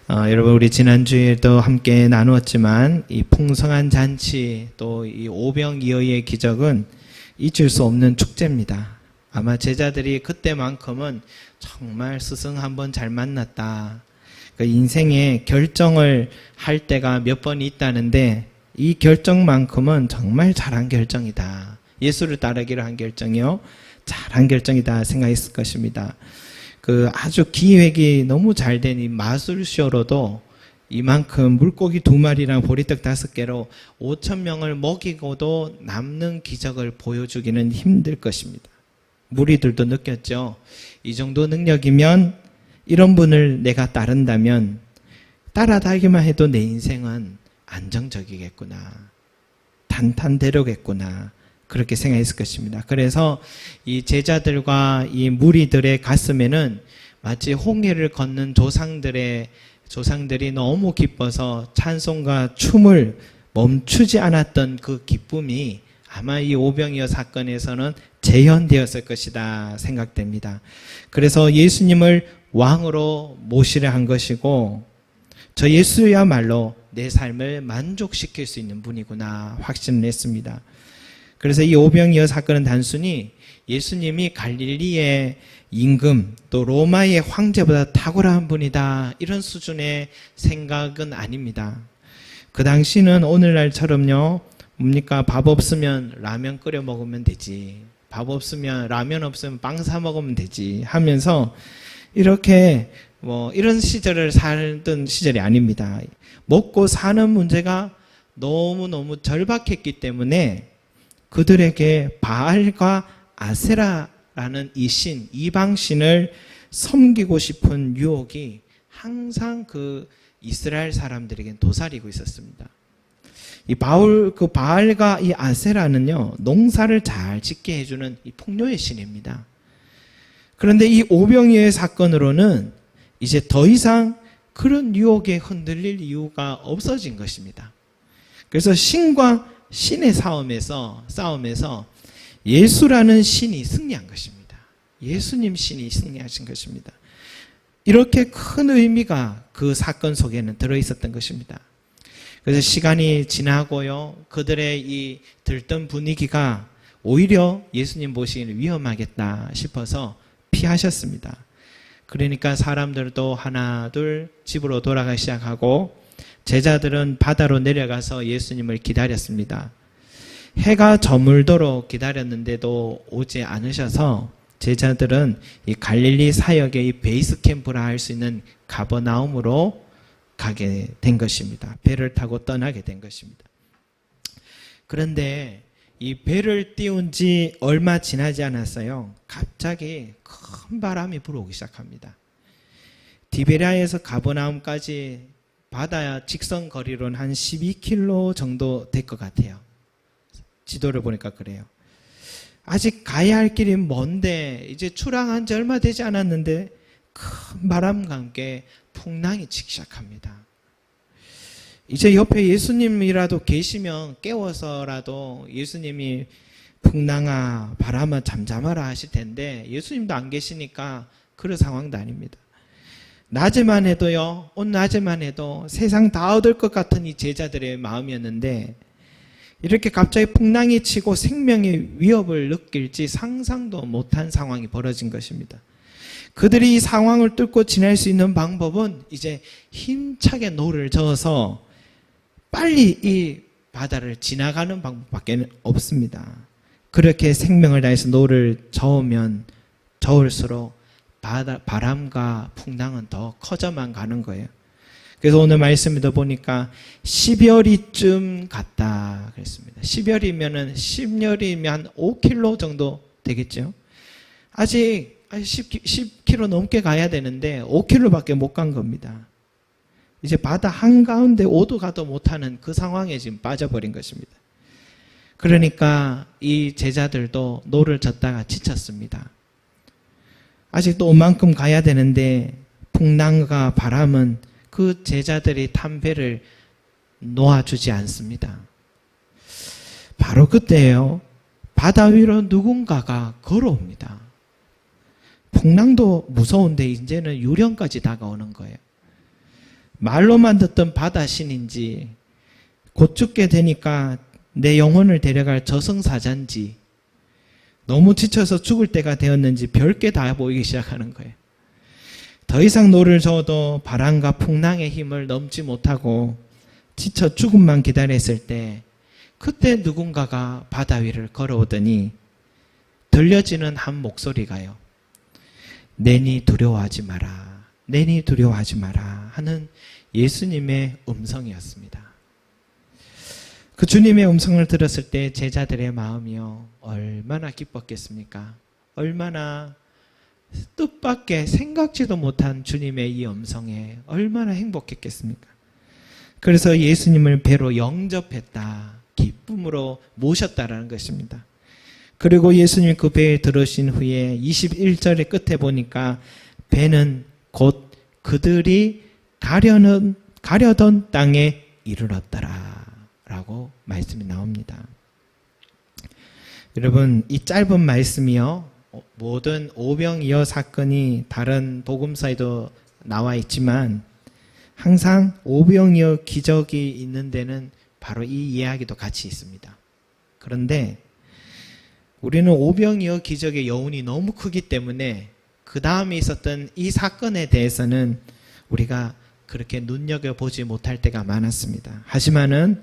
여러분 우리 지난주에도 함께 나누었지만 이 풍성한 잔치 또 이 오병이어의 기적은 잊을 수 없는 축제입니다. 아마 제자들이 그때만큼은 정말 스승 한번 잘 만났다. 그 인생의 결정을 할 때가 몇 번 있다는데 이 결정만큼은 정말 잘한 결정이다. 예수를 따르기로 한 결정이요. 잘한 결정이다 생각했을 것입니다. 그 아주 기획이 너무 잘 된 이 마술쇼로도 이만큼 물고기 2마리랑 보리떡 5개로 5,000명을 먹이고도 남는 기적을 보여주기는 힘들 것입니다. 무리들도 느꼈죠. 이 정도 능력이면 이런 분을 내가 따른다면 따라다니기만 해도 내 인생은 안정적이겠구나. 탄탄대로겠구나. 그렇게 생각했을 것입니다. 그래서 이 제자들과 이 무리들의 가슴에는 마치 홍해를 걷는 조상들이 너무 기뻐서 찬송과 춤을 멈추지 않았던 그 기쁨이 아마 이 오병이어 사건에서는 재현되었을 것이다 생각됩니다. 그래서 예수님을 왕으로 모시려 한 것이고 저 예수야말로 내 삶을 만족시킬 수 있는 분이구나 확신을 했습니다. 그래서 이 오병이어 사건은 단순히 예수님이 갈릴리의 임금 또 로마의 황제보다 탁월한 분이다 이런 수준의 생각은 아닙니다. 그 당시는 오늘날처럼요 뭡니까 밥 없으면 라면 끓여 먹으면 되지, 밥 없으면 라면 없으면 빵 사 먹으면 되지 하면서 이렇게 이런 시절을 살던 시절이 아닙니다. 먹고 사는 문제가 너무너무 절박했기 때문에 그들에게 바알과 아세라라는 이 신, 이방신을 섬기고 싶은 유혹이 항상 그 이스라엘 사람들에겐 도사리고 있었습니다. 이 바알과 이 아세라는요, 농사를 잘 짓게 해주는 이 풍요의 신입니다. 그런데 이 오병이어의 사건으로는 이제 더 이상 그런 유혹에 흔들릴 이유가 없어진 것입니다. 그래서 신과 신의 싸움에서 예수라는 신이 승리한 것입니다. 예수님 신이 승리하신 것입니다. 이렇게 큰 의미가 그 사건 속에는 들어있었던 것입니다. 그래서 시간이 지나고요, 그들의 이 들뜬 분위기가 오히려 예수님 보시기는 위험하겠다 싶어서 피하셨습니다. 그러니까 사람들도 하나 둘 집으로 돌아가기 시작하고 제자들은 바다로 내려가서 예수님을 기다렸습니다. 해가 저물도록 기다렸는데도 오지 않으셔서 제자들은 이 갈릴리 사역의 이 베이스 캠프라 할 수 있는 가버나움으로 가게 된 것입니다. 배를 타고 떠나게 된 것입니다. 그런데 이 배를 띄운 지 얼마 지나지 않았어요. 갑자기 큰 바람이 불어오기 시작합니다. 디베랴에서 가버나움까지 바다 직선 거리로는 한 12km 정도 될 것 같아요. 지도를 보니까 그래요. 아직 가야 할 길이 먼데 이제 출항한 지 얼마 되지 않았는데 큰 바람과 함께 풍랑이 치기 시작합니다. 이제 옆에 예수님이라도 계시면 깨워서라도 예수님이 풍랑아 바람아 잠잠하라 하실 텐데 예수님도 안 계시니까 그런 상황도 아닙니다. 낮에만 해도요, 오늘 낮에만 해도 세상 다 얻을 것 같은 이 제자들의 마음이었는데 이렇게 갑자기 풍랑이 치고 생명의 위협을 느낄지 상상도 못한 상황이 벌어진 것입니다. 그들이 이 상황을 뚫고 지날 수 있는 방법은 이제 힘차게 노를 저어서 빨리 이 바다를 지나가는 방법밖에 없습니다. 그렇게 생명을 다해서 노를 저으면 저을수록 바람과 풍랑은 더 커져만 가는 거예요. 그래서 오늘 말씀에도 보니까 10여리쯤 갔다 그랬습니다. 10여리면 한 5km 정도 되겠죠. 아직 10km 넘게 가야 되는데 5km밖에 못 간 겁니다. 이제 바다 한가운데 오도 가도 못하는 그 상황에 지금 빠져버린 것입니다. 그러니까 이 제자들도 노를 젓다가 지쳤습니다. 아직도 오만큼 가야 되는데 풍랑과 바람은 그 제자들이 탄 배를 놓아주지 않습니다. 바로 그때예요. 바다 위로 누군가가 걸어옵니다. 풍랑도 무서운데 이제는 유령까지 다가오는 거예요. 말로만 듣던 바다신인지 곧 죽게 되니까 내 영혼을 데려갈 저승사자인지 너무 지쳐서 죽을 때가 되었는지 별게 다 보이기 시작하는 거예요. 더 이상 노를 저어도 바람과 풍랑의 힘을 넘지 못하고 지쳐 죽음만 기다렸을 때 그때 누군가가 바다 위를 걸어오더니 들려지는 한 목소리가요. 내니 두려워하지 마라. 내니 두려워하지 마라 하는 예수님의 음성이었습니다. 그 주님의 음성을 들었을 때 제자들의 마음이요 얼마나 기뻤겠습니까? 얼마나 뜻밖의 생각지도 못한 주님의 이 음성에 얼마나 행복했겠습니까? 그래서 예수님을 배로 영접했다. 기쁨으로 모셨다라는 것입니다. 그리고 예수님이 그 배에 들어오신 후에 21절의 끝에 보니까 배는 곧 그들이 가려던 땅에 이르렀더라 라고 말씀이 나옵니다. 여러분, 이 짧은 말씀이요 모든 오병이어 사건이 다른 복음서에도 나와 있지만 항상 오병이어 기적이 있는 데는 바로 이 이야기도 같이 있습니다. 그런데 우리는 오병이어 기적의 여운이 너무 크기 때문에 그 다음에 있었던 이 사건에 대해서는 우리가 그렇게 눈여겨보지 못할 때가 많았습니다. 하지만은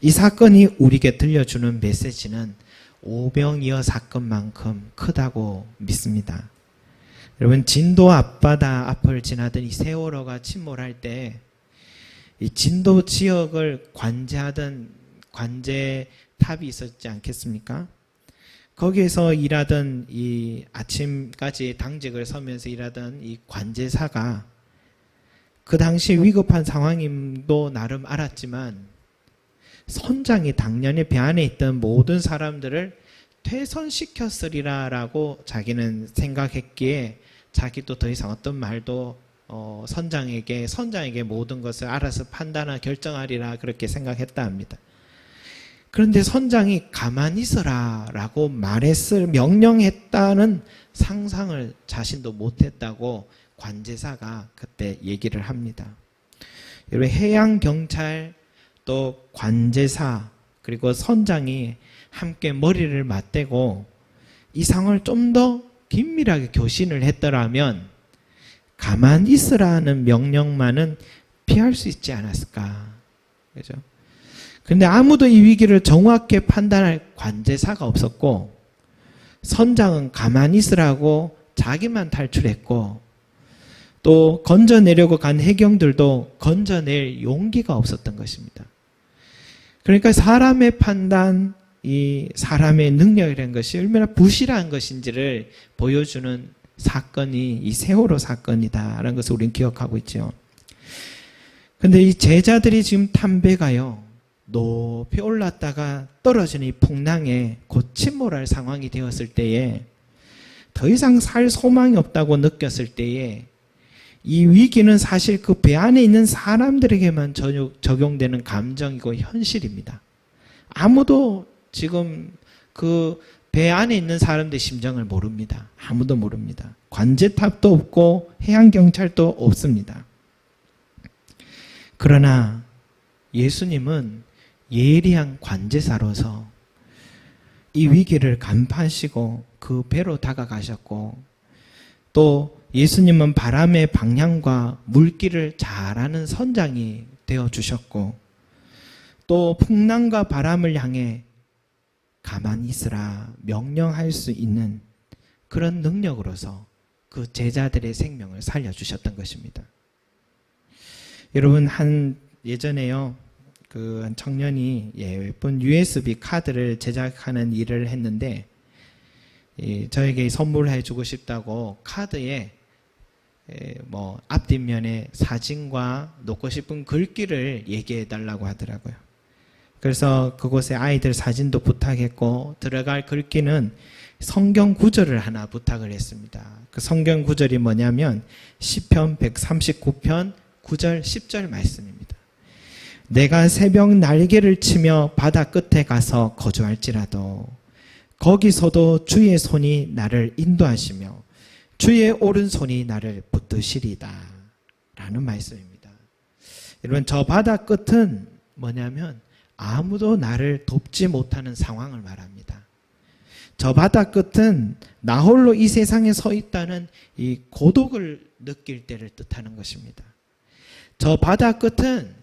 이 사건이 우리에게 들려주는 메시지는 오병이어 사건만큼 크다고 믿습니다. 여러분, 진도 앞바다 앞을 지나던 이 세월호가 침몰할 때 이 진도 지역을 관제하던 관제탑이 있었지 않겠습니까? 거기에서 일하던 이 아침까지 당직을 서면서 일하던 이 관제사가 그 당시 위급한 상황임도 나름 알았지만 선장이 당연히 배 안에 있던 모든 사람들을 퇴선시켰으리라라고 자기는 생각했기에 자기도 더 이상 어떤 말도 선장에게 모든 것을 알아서 판단하고 결정하리라 그렇게 생각했다 합니다. 그런데 선장이 가만히 있어라 라고 명령했다는 상상을 자신도 못했다고 관제사가 그때 얘기를 합니다. 여러분, 해양경찰 또 관제사 그리고 선장이 함께 머리를 맞대고 이 상황을 좀 더 긴밀하게 교신을 했더라면 가만히 있으라는 명령만은 피할 수 있지 않았을까. 그죠? 근데 아무도 이 위기를 정확히 판단할 관제사가 없었고 선장은 가만히 있으라고 자기만 탈출했고 또 건져내려고 간 해경들도 건져낼 용기가 없었던 것입니다. 그러니까 사람의 판단, 이 사람의 능력이라는 것이 얼마나 부실한 것인지를 보여주는 사건이 이 세월호 사건이다라는 것을 우리는 기억하고 있죠. 그런데 이 제자들이 지금 탄 배가요 높이 올랐다가 떨어지는 이 풍랑에 곧 침몰할 상황이 되었을 때에 더 이상 살 소망이 없다고 느꼈을 때에 이 위기는 사실 그 배 안에 있는 사람들에게만 적용되는 감정이고 현실입니다. 아무도 지금 그 배 안에 있는 사람들의 심정을 모릅니다. 아무도 모릅니다. 관제탑도 없고 해양경찰도 없습니다. 그러나 예수님은 예리한 관제사로서 이 위기를 간파하시고 그 배로 다가가셨고 또 예수님은 바람의 방향과 물길을 잘 아는 선장이 되어주셨고 또 풍랑과 바람을 향해 가만히 있으라 명령할 수 있는 그런 능력으로서 그 제자들의 생명을 살려주셨던 것입니다. 여러분, 예전에요 한 청년이 예쁜 USB 카드를 제작하는 일을 했는데 저에게 선물해 주고 싶다고 카드에 앞뒷면에 사진과 놓고 싶은 글귀를 얘기해 달라고 하더라고요. 그래서 그곳에 아이들 사진도 부탁했고 들어갈 글귀는 성경 구절을 하나 부탁을 했습니다. 그 성경 구절이 뭐냐면 시편 139편 9절 10절 말씀입니다. 내가 새벽 날개를 치며 바다 끝에 가서 거주할지라도 거기서도 주의 손이 나를 인도하시며 주의 오른손이 나를 붙드시리다 라는 말씀입니다. 여러분, 저 바다 끝은 뭐냐면 아무도 나를 돕지 못하는 상황을 말합니다. 저 바다 끝은 나 홀로 이 세상에 서 있다는 이 고독을 느낄 때를 뜻하는 것입니다. 저 바다 끝은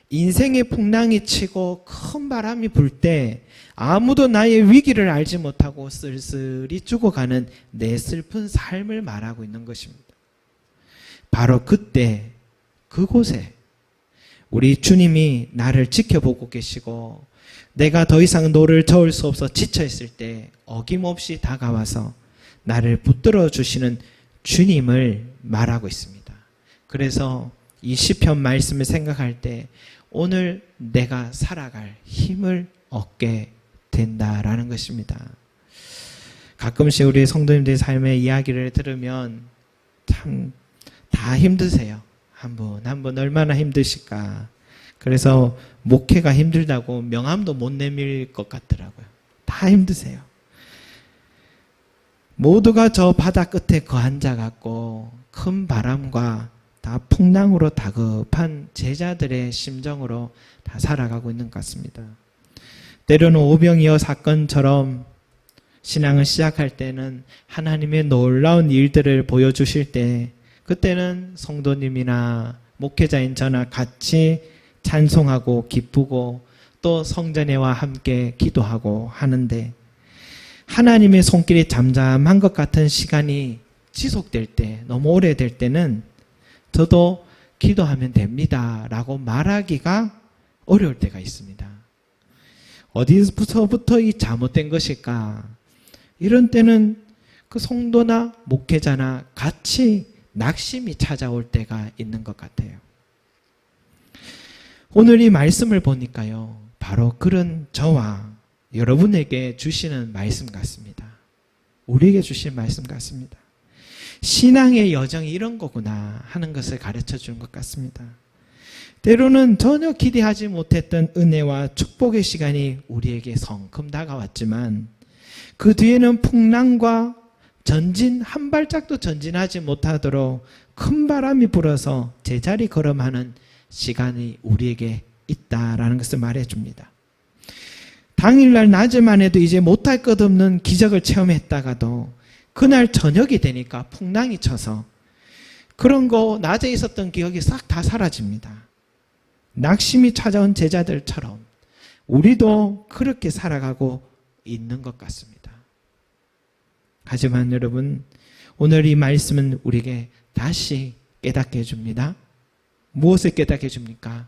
인생의 풍랑이 치고 큰 바람이 불 때 아무도 나의 위기를 알지 못하고 쓸쓸히 죽어가는 내 슬픈 삶을 말하고 있는 것입니다. 바로 그때 그곳에 우리 주님이 나를 지켜보고 계시고 내가 더 이상 노를 저을 수 없어 지쳐있을 때 어김없이 다가와서 나를 붙들어 주시는 주님을 말하고 있습니다. 그래서 이 시편 말씀을 생각할 때 오늘 내가 살아갈 힘을 얻게 된다라는 것입니다. 가끔씩 우리 성도님들의 삶의 이야기를 들으면 참 다 힘드세요. 한 분 얼마나 힘드실까. 그래서 목회가 힘들다고 명함도 못 내밀 것 같더라고요. 다 힘드세요. 모두가 저 바다 끝에 앉아갖고 큰 바람과 다 풍랑으로 다급한 제자들의 심정으로 다 살아가고 있는 것 같습니다. 때로는 오병이어 사건처럼 신앙을 시작할 때는 하나님의 놀라운 일들을 보여주실 때 그때는 성도님이나 목회자인 저나 같이 찬송하고 기쁘고 또 성전회와 함께 기도하고 하는데 하나님의 손길이 잠잠한 것 같은 시간이 지속될 때 너무 오래될 때는 저도 기도하면 됩니다 라고 말하기가 어려울 때가 있습니다. 어디서부터 이 잘못된 것일까? 이런 때는 그 성도나 목회자나 같이 낙심이 찾아올 때가 있는 것 같아요. 오늘 이 말씀을 보니까요, 바로 그런 저와 여러분에게 주시는 말씀 같습니다. 우리에게 주신 말씀 같습니다. 신앙의 여정이 이런 거구나 하는 것을 가르쳐 주는 것 같습니다. 때로는 전혀 기대하지 못했던 은혜와 축복의 시간이 우리에게 성큼 다가왔지만 그 뒤에는 풍랑과 전진 한 발짝도 전진하지 못하도록 큰 바람이 불어서 제자리 걸음하는 시간이 우리에게 있다라는 것을 말해줍니다. 당일날 낮에만 해도 이제 못할 것 없는 기적을 체험했다가도 그날 저녁이 되니까 풍랑이 쳐서 그런 거 낮에 있었던 기억이 싹 다 사라집니다. 낙심이 찾아온 제자들처럼 우리도 그렇게 살아가고 있는 것 같습니다. 하지만 여러분, 오늘 이 말씀은 우리에게 다시 깨닫게 해줍니다. 무엇을 깨닫게 해줍니까?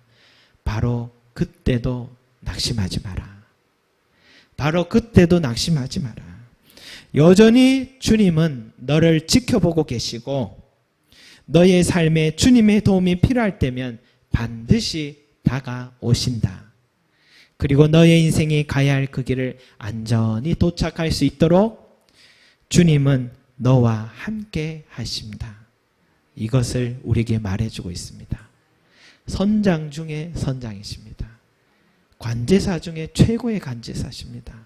바로 그때도 낙심하지 마라. 바로 그때도 낙심하지 마라. 여전히 주님은 너를 지켜보고 계시고 너의 삶에 주님의 도움이 필요할 때면 반드시 다가오신다. 그리고 너의 인생이 가야 할 그 길을 안전히 도착할 수 있도록 주님은 너와 함께 하십니다. 이것을 우리에게 말해주고 있습니다. 선장 중에 선장이십니다. 관제사 중에 최고의 관제사십니다.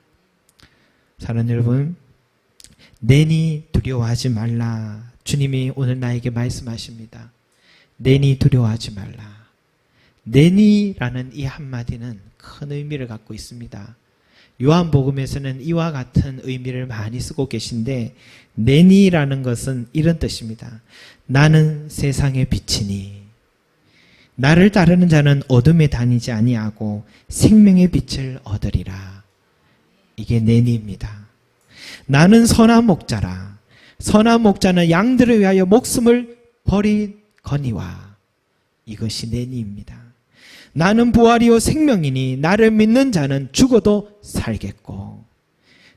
사랑하는 여러분, 내니 두려워하지 말라. 주님이 오늘 나에게 말씀하십니다. 내니 두려워하지 말라. 내니라는 이 한마디는 큰 의미를 갖고 있습니다. 요한복음에서는 이와 같은 의미를 많이 쓰고 계신데 내니라는 것은 이런 뜻입니다. 나는 세상의 빛이니 나를 따르는 자는 어둠에 다니지 아니하고 생명의 빛을 얻으리라. 이게 내니입니다. 나는 선한 목자라. 선한 목자는 양들을 위하여 목숨을 버리거니와. 이것이 내니입니다. 나는 부활이요 생명이니 나를 믿는 자는 죽어도 살겠고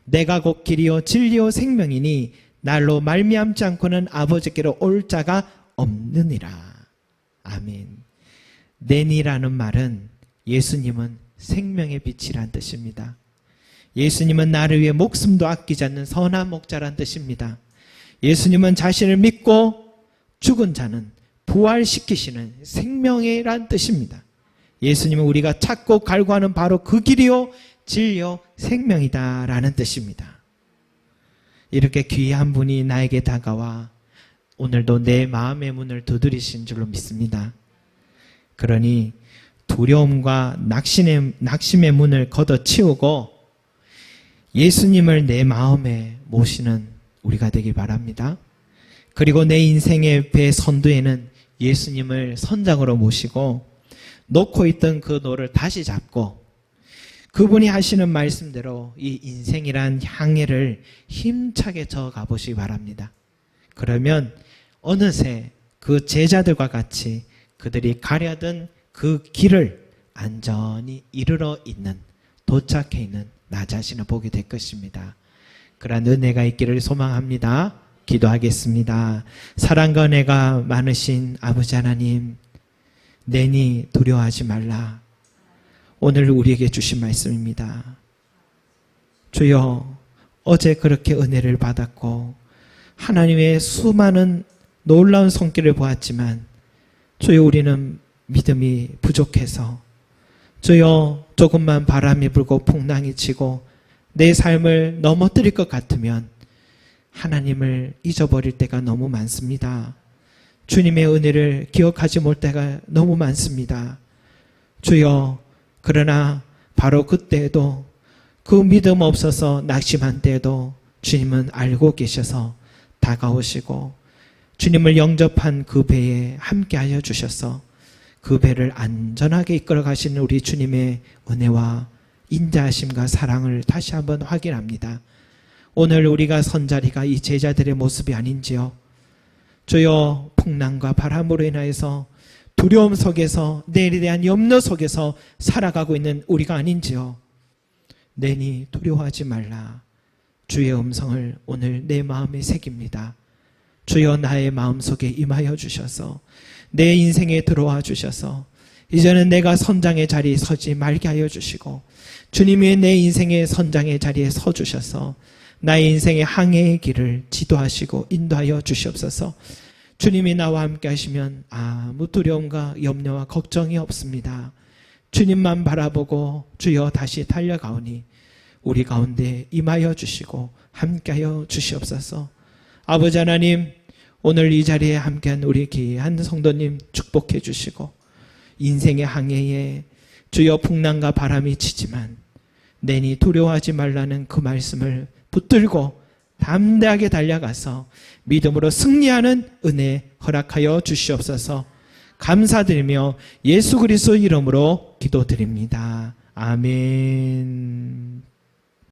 내가 곧 길이요 진리요 생명이니 날로 말미암지 않고는 아버지께로 올 자가 없느니라. 아멘. 내니라는 말은 예수님은 생명의 빛이란 뜻입니다. 예수님은 나를 위해 목숨도 아끼지 않는 선한 목자란 뜻입니다. 예수님은 자신을 믿고 죽은 자는 부활시키시는 생명이란 뜻입니다. 예수님은 우리가 찾고 갈구하는 바로 그 길이요 진리요 생명이다 라는 뜻입니다. 이렇게 귀한 분이 나에게 다가와 오늘도 내 마음의 문을 두드리신 줄로 믿습니다. 그러니 두려움과 낙심의 문을 걷어치우고 예수님을 내 마음에 모시는 우리가 되길 바랍니다. 그리고 내 인생의 배 선두에는 예수님을 선장으로 모시고 놓고 있던 그 노를 다시 잡고 그분이 하시는 말씀대로 이 인생이란 향해를 힘차게 저어가 보시기 바랍니다. 그러면 어느새 그 제자들과 같이 그들이 가려던 그 길을 안전히 이르러 있는, 도착해 있는 나 자신을 보게 될 것입니다. 그러한 은혜가 있기를 소망합니다. 기도하겠습니다. 사랑과 은혜가 많으신 아버지 하나님, 내니 두려워하지 말라. 오늘 우리에게 주신 말씀입니다. 주여, 어제 그렇게 은혜를 받았고 하나님의 수많은 놀라운 손길을 보았지만 주여, 우리는 믿음이 부족해서 주여, 조금만 바람이 불고 풍랑이 치고 내 삶을 넘어뜨릴 것 같으면 하나님을 잊어버릴 때가 너무 많습니다. 주님의 은혜를 기억하지 못할 때가 너무 많습니다. 주여, 그러나 바로 그때에도 그 믿음 없어서 낙심한 때에도 주님은 알고 계셔서 다가오시고 주님을 영접한 그 배에 함께하여 주셔서 그 배를 안전하게 이끌어 가시는 우리 주님의 은혜와 인자하심과 사랑을 다시 한번 확인합니다. 오늘 우리가 선 자리가 이 제자들의 모습이 아닌지요. 주여, 풍랑과 바람으로 인하여서 두려움 속에서, 내일에 대한 염려 속에서 살아가고 있는 우리가 아닌지요. 내니 두려워하지 말라. 주의 음성을 오늘 내 마음에 새깁니다. 주여, 나의 마음속에 임하여 주셔서 내 인생에 들어와 주셔서 이제는 내가 선장의 자리에 서지 말게 하여 주시고 주님이 내 인생의 선장의 자리에 서 주셔서 나의 인생의 항해의 길을 지도하시고 인도하여 주시옵소서. 주님이 나와 함께 하시면 아무 두려움과 염려와 걱정이 없습니다. 주님만 바라보고 주여 다시 달려가오니 우리 가운데 임하여 주시고 함께하여 주시옵소서. 아버지 하나님, 오늘 이 자리에 함께한 우리 귀한 성도님 축복해 주시고 인생의 항해에 주여 풍랑과 바람이 치지만 내니 두려워하지 말라는 그 말씀을 붙들고 담대하게 달려가서 믿음으로 승리하는 은혜 허락하여 주시옵소서. 감사드리며 예수 그리스도 이름으로 기도드립니다. 아멘.